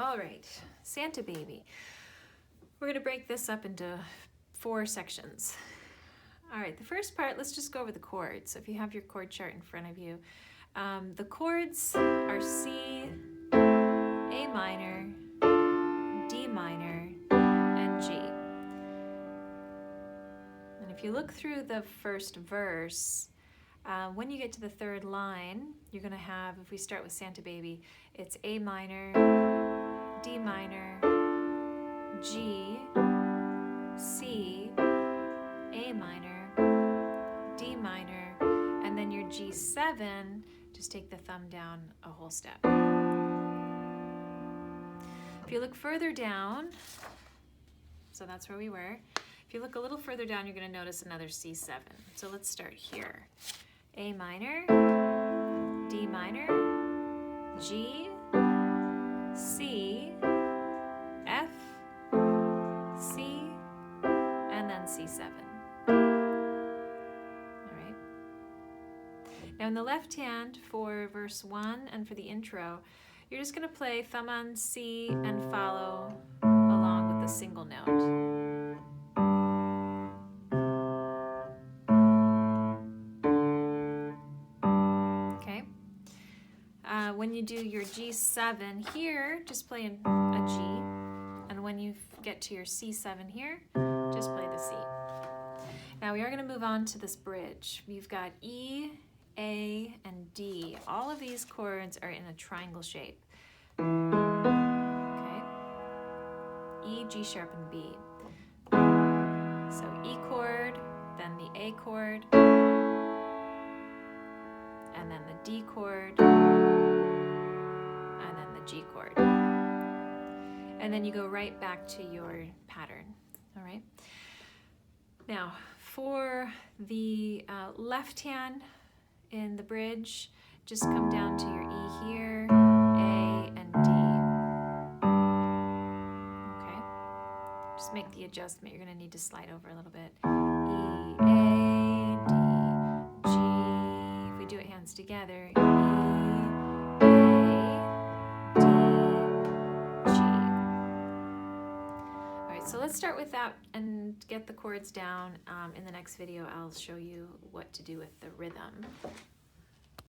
All right, Santa Baby. We're gonna break this up into 4 sections. All right, the first part, let's just go over the chords. So if you have your chord chart in front of you, the chords are C, A minor, D minor, and G. And if you look through the first verse, when you get to the 3rd line, you're gonna have, if we start with Santa Baby, it's A minor, D minor, G, C, A minor, D minor, and then your G7, just take the thumb down a whole step. If you look further down, so that's where we were. If you look a little further down, you're going to notice another C7. So let's start here. A minor, D minor, G, C, F, C, and then C7. All right. Now in the left hand for verse 1 and for the intro, you're just going to play thumb on C and follow along with a single note. When you do your G7 here, just play a G, and when you get to your C7 here, just play the C. Now we are going to move on to this bridge. We've got E, A, and D. All of these chords are in a triangle shape. Okay? E, G sharp, and B. So E chord, then the A chord, and then the D chord, and then the G chord. And then you go right back to your pattern, all right? Now, for the left hand in the bridge, just come down to your E here, A, and D. Okay? Just make the adjustment. You're gonna need to slide over a little bit. E, A, D, G. If we do it hands together, E, so let's start with that and get the chords down. In the next video, I'll show you what to do with the rhythm.